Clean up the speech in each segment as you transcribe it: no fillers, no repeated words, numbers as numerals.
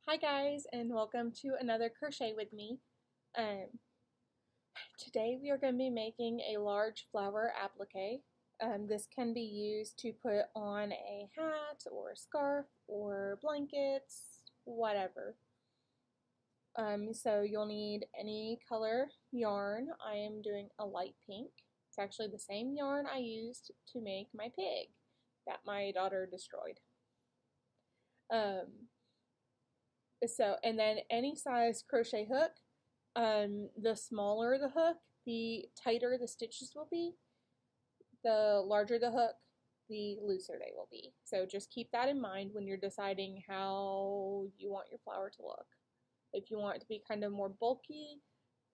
Hi guys, and welcome to another crochet with me. Today we are going to be making a large flower applique. This can be used to put on a hat or a scarf or blankets, whatever. So you'll need any color yarn. I am doing a light pink. It's actually the same yarn I used to make my pig that my daughter destroyed. And then any size crochet hook, the smaller the hook, the tighter the stitches will be. The larger the hook, the looser they will be. So just keep that in mind when you're deciding how you want your flower to look. If you want it to be kind of more bulky,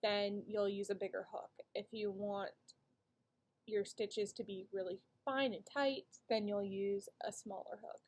then you'll use a bigger hook. If you want your stitches to be really fine and tight, then you'll use a smaller hook.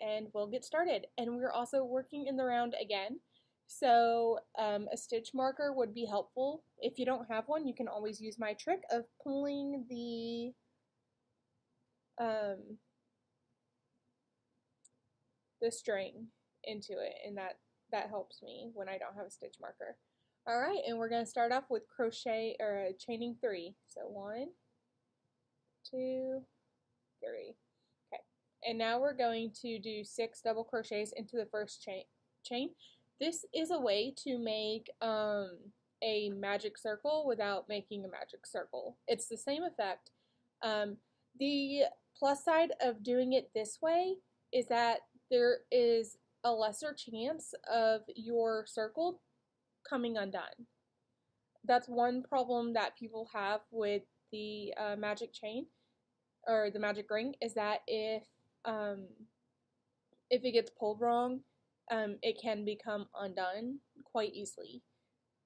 And we'll get started. And we're also working in the round again. So a stitch marker would be helpful. If you don't have one, you can always use my trick of pulling the string into it, and that helps me when I don't have a stitch marker. All right, and we're going to start off with crochet or chaining 3. So 1, 2, 3. Okay, and now we're going to do 6 double crochets into the first chain. This is a way to make a magic circle without making a magic circle. It's the same effect. The plus side of doing it this way is that there is a lesser chance of your circle coming undone. That's one problem that people have with the magic chain or the magic ring, is that if it gets pulled wrong, it can become undone quite easily.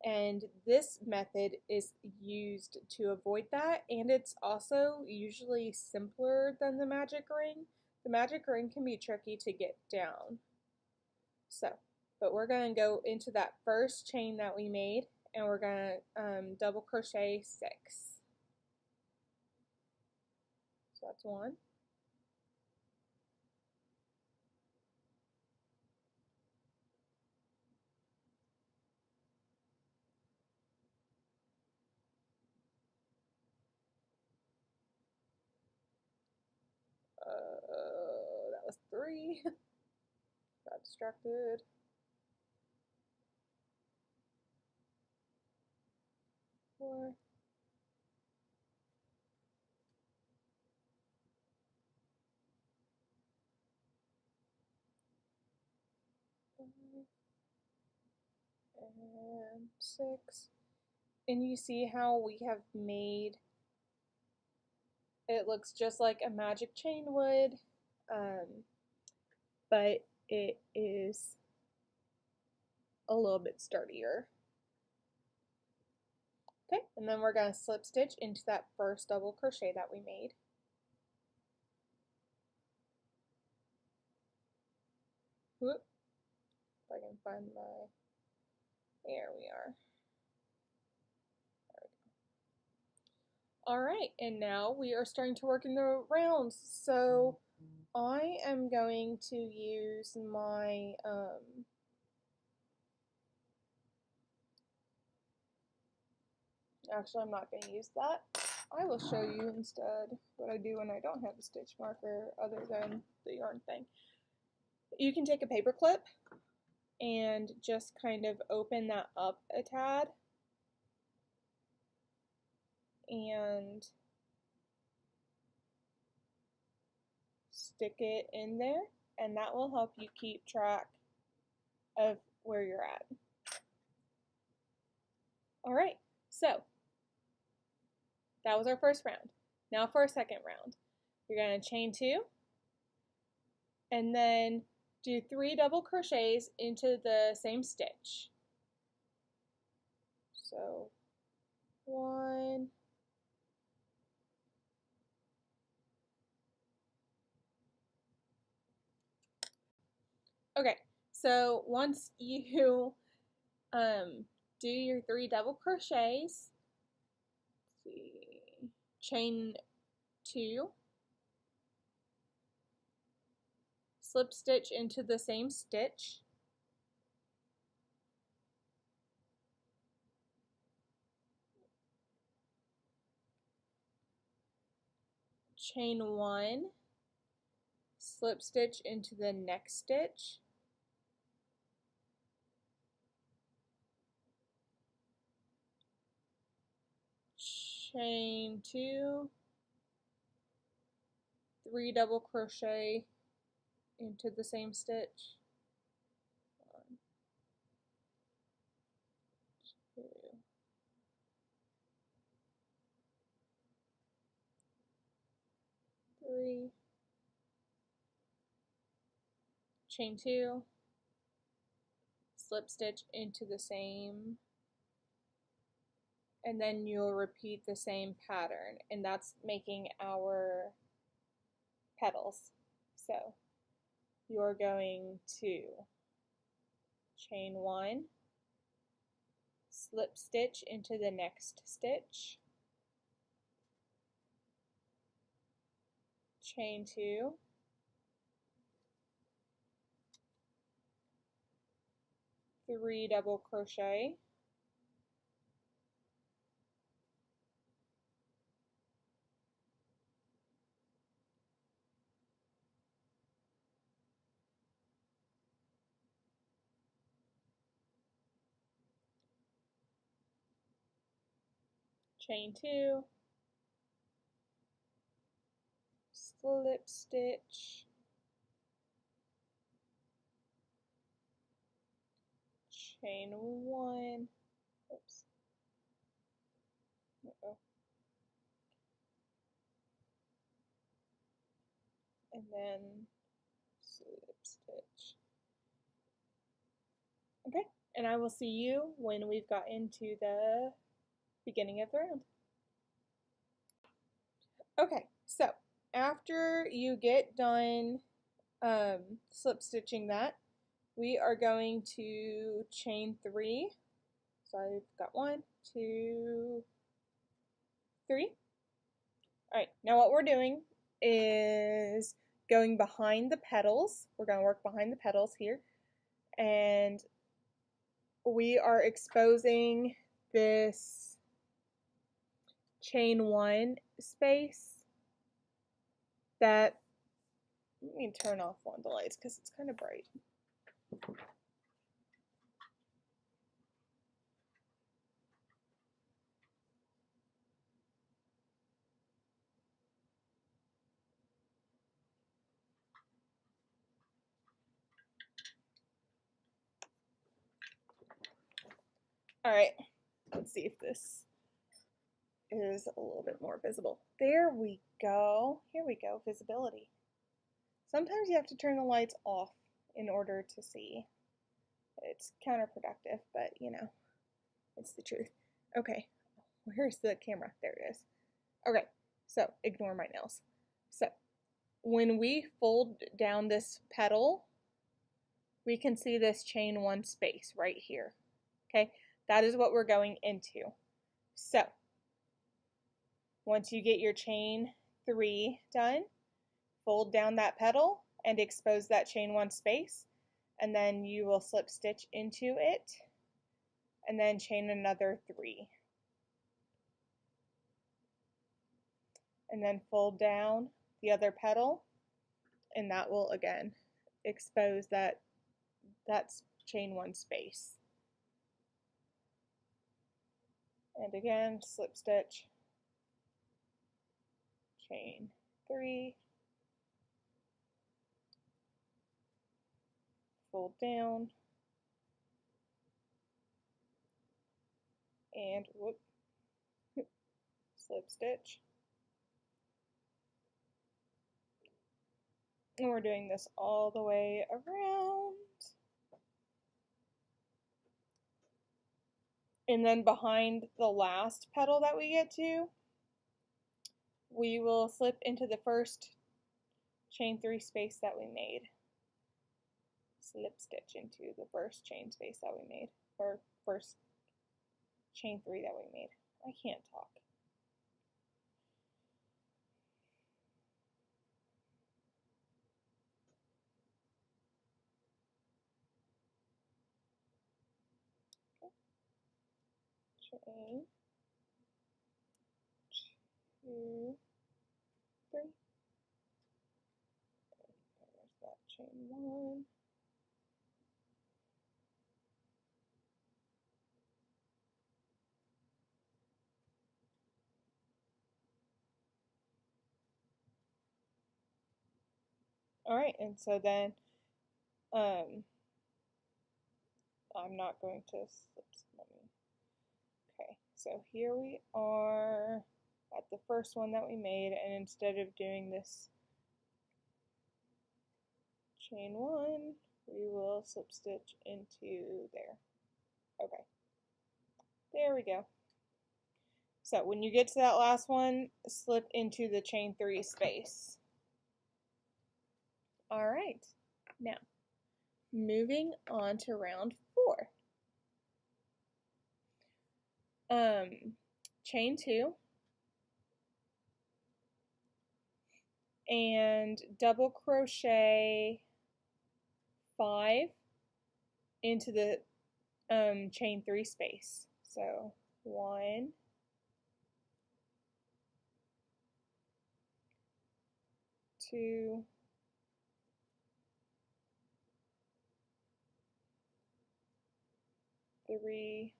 And this method is used to avoid that, and it's also usually simpler than the magic ring. The magic ring can be tricky to get down. But we're going to go into that first chain that we made, and we're going to double crochet 6. So that's 1. That was 3. Got distracted. 4. And 6. And you see how we have made it looks just like a magic chain would, but it is a little bit sturdier. Okay, and then we're going to slip stitch into that first double crochet that we made. Whoop. If I can find my, there we are. There we go. All right, and now we are starting to work in the rounds. So I am going to use my actually, I'm not going to use that. I will show you instead what I do when I don't have a stitch marker other than the yarn thing. You can take a paper clip and just kind of open that up a tad and stick it in there, and that will help you keep track of where you're at. Alright, so that was our first round. Now for our second round. You're going to chain 2 and then do 3 double crochets into the same stitch. So 1, okay, so once you do your 3 double crochets, chain 2, slip stitch into the same stitch, chain 1, slip stitch into the next stitch, chain 2, 3 double crochet into the same stitch, 1, 2, 3, chain 2, slip stitch into the same, and then you'll repeat the same pattern, and that's making our petals. So you're going to chain 1, slip stitch into the next stitch, chain 2, three double crochet, chain 2, slip stitch, chain 1, oops, and then slip stitch. Okay, and I will see you when we've got into the beginning of the round. Okay, so after you get done slip stitching that, we are going to chain 3. So I've got 1, 2, 3. All right, now what we're doing is going behind the petals. We're going to work behind the petals here, and we are exposing this chain 1 space that, let me turn off one of the lights because it's kind of bright. All right, let's see if this is a little bit more visible. There we go. Here we go, visibility. Sometimes you have to turn the lights off in order to see. It's counterproductive, but you know, it's the truth. Okay, where's the camera? There it is. Okay, so ignore my nails. So when we fold down this petal, we can see this chain 1 space right here. Okay, that is what we're going into. So once you get your chain 3 done, fold down that petal and expose that chain 1 space, and then you will slip stitch into it and then chain another 3. And then fold down the other petal, and that will again expose that's chain 1 space. And again, slip stitch, chain 3, fold down, and whoop, slip stitch. And we're doing this all the way around. And then behind the last petal that we get to, we will slip into the first chain 3 space that we made. Slip stitch into the first chain space that we made, or first chain 3 that we made. I can't talk. Chain 2, 3. There's that chain 1. Alright, and so then I'm not going to slip. Okay, so here we are at the first one that we made, and instead of doing this chain 1, we will slip stitch into there. Okay, there we go. So when you get to that last one, slip into the chain 3 space. Alright, now moving on to round 4. Chain 2 and double crochet 5 into the chain 3 space. So 1, 2, 3,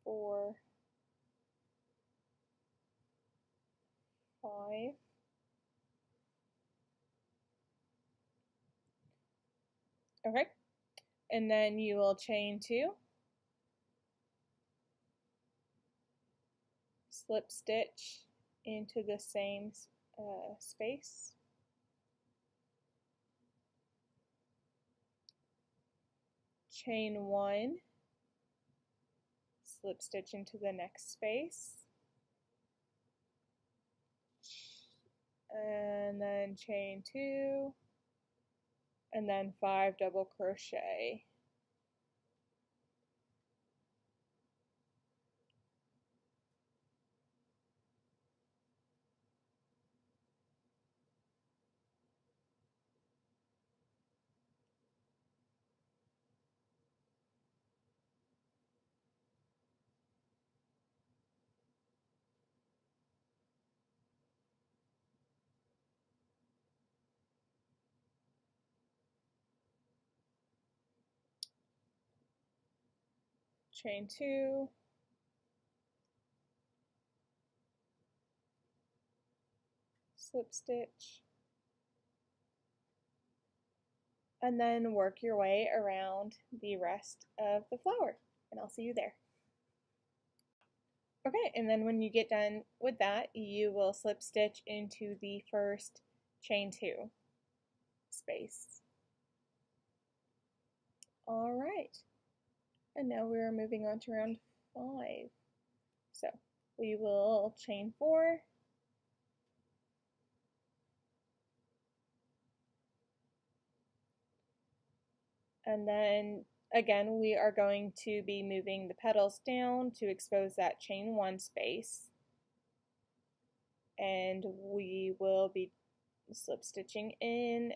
4, 5. Okay, and then you will chain 2, slip stitch into the same space, chain 1, slip stitch into the next space, and then chain 2, and then 5 double crochet. Chain 2, slip stitch, and then work your way around the rest of the flower, and I'll see you there. Okay, and then when you get done with that, you will slip stitch into the first chain 2 space. Alright, and now we are moving on to round 5. So we will chain 4, and then again we are going to be moving the petals down to expose that chain 1 space, and we will be slip stitching in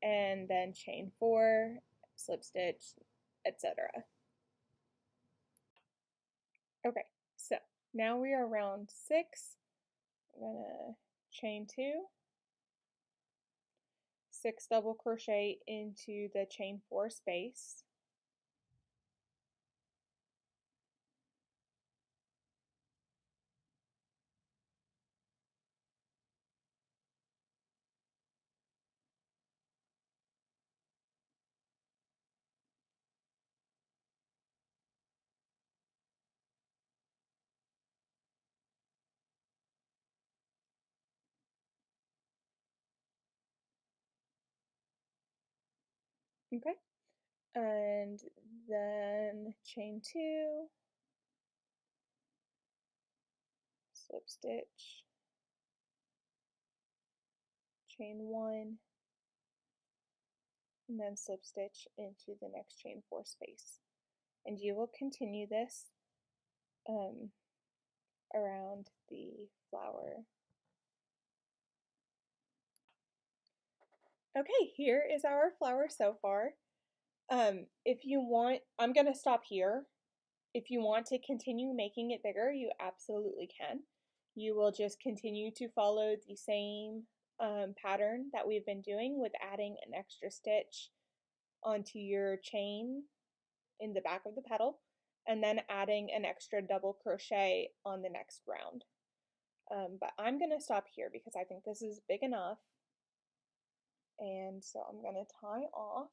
and then chain 4, slip stitch, etc. Okay, so now we are round 6. I'm gonna chain 2, 6 double crochet into the chain 4 space, okay, and then chain 2, slip stitch, chain 1, and then slip stitch into the next chain 4 space. And you will continue this around the flower. Okay, here is our flower so far. If you want, I'm going to stop here If you want to continue making it bigger, you absolutely can. You will just continue to follow the same pattern that we've been doing with adding an extra stitch onto your chain in the back of the petal and then adding an extra double crochet on the next round. But I'm going to stop here because I think this is big enough, and so I'm going to tie off.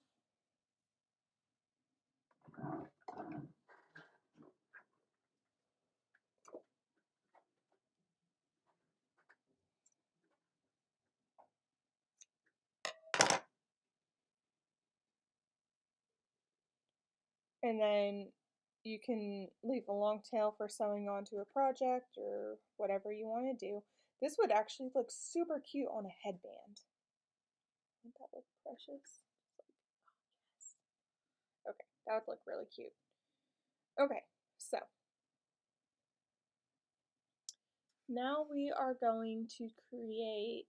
And then you can leave a long tail for sewing onto a project or whatever you want to do. This would actually look super cute on a headband. Wouldn't that look precious? Yes. Okay, that would look really cute. Okay, so now we are going to create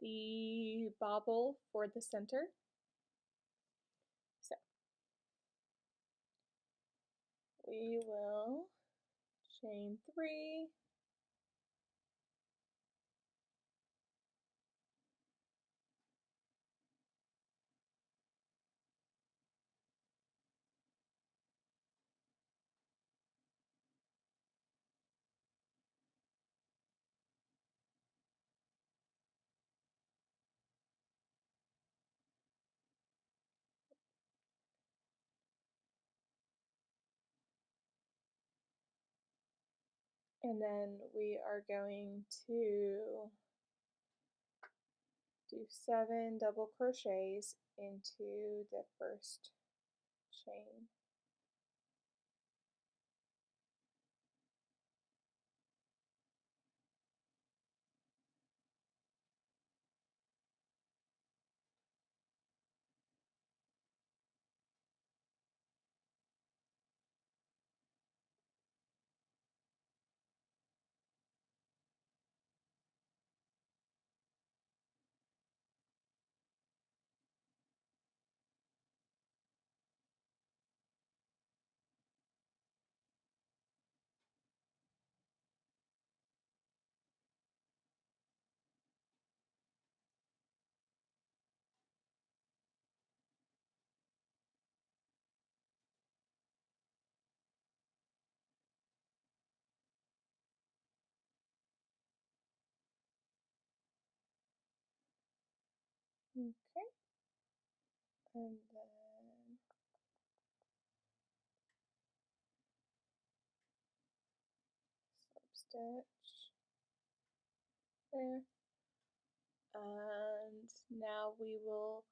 the bobble for the center. So we will chain 3, and then we are going to do 7 double crochets into the first chain. Okay, and then slip stitch there, and now we will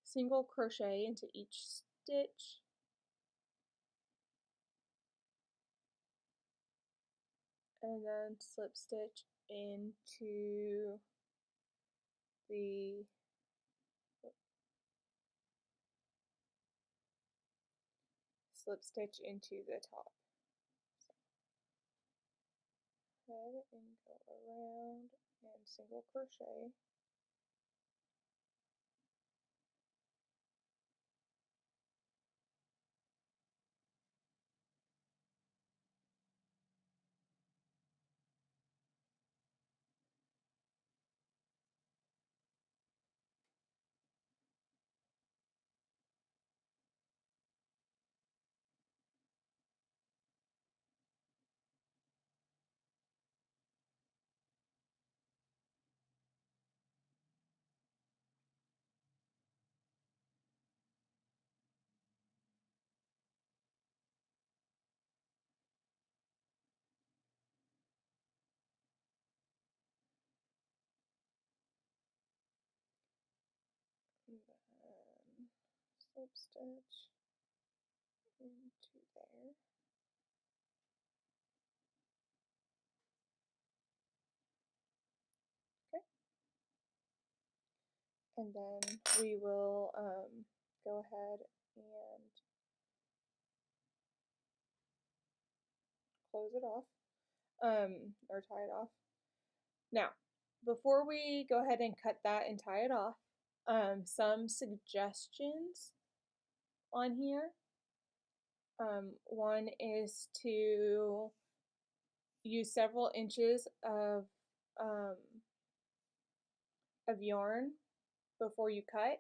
single crochet into each stitch, and then slip stitch into the slip stitch into the top. So head and go around and single crochet. And then slip stitch into there. Okay. And then we will go ahead and close it off, or tie it off. Now, before we go ahead and cut that and tie it off, some suggestions on here. One is to use several inches of yarn before you cut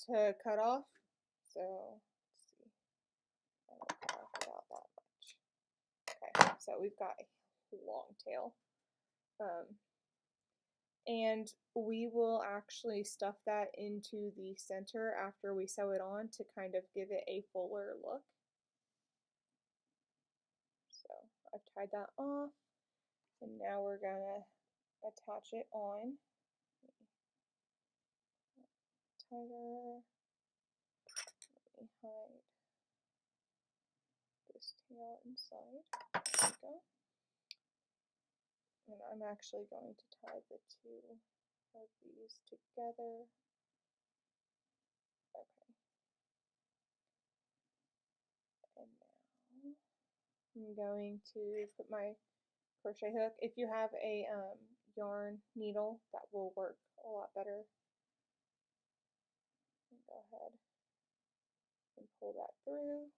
to cut off. So let's see, I don't cut off about that much. Okay, so we've got a long tail. And we will actually stuff that into the center after we sew it on to kind of give it a fuller look. So I've tied that off, and now we're gonna attach it on. Tighter. Let me hide this tail inside. There we go. And I'm actually going to tie the two of these together. Okay. And now I'm going to put my crochet hook. If you have a yarn needle, that will work a lot better. Go ahead and pull that through.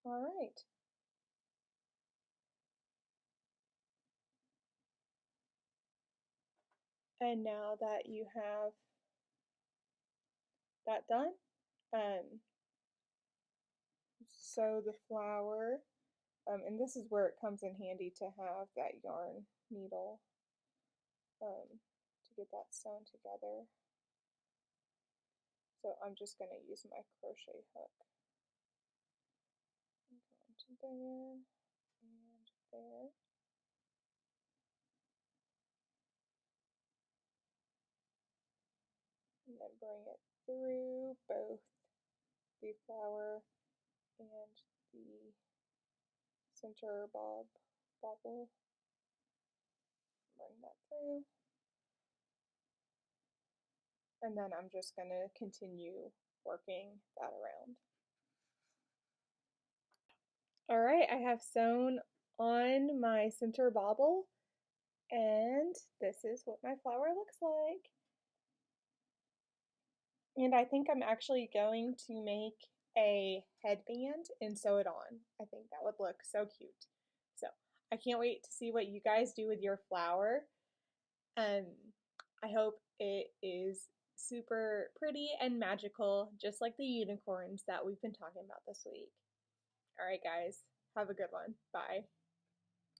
All right. And now that you have that done, sew the flower, and this is where it comes in handy to have that yarn needle to get that sewn together. So I'm just going to use my crochet hook. Go into there and there. And then bring it through both the flower and the center bobble. Bring that through. And then I'm just going to continue working that around. Alright, I have sewn on my center bobble, and this is what my flower looks like. And I think I'm actually going to make a headband and sew it on. I think that would look so cute. So I can't wait to see what you guys do with your flower. I hope it is super pretty and magical, just like the unicorns that we've been talking about this week. Alright guys, have a good one. Bye.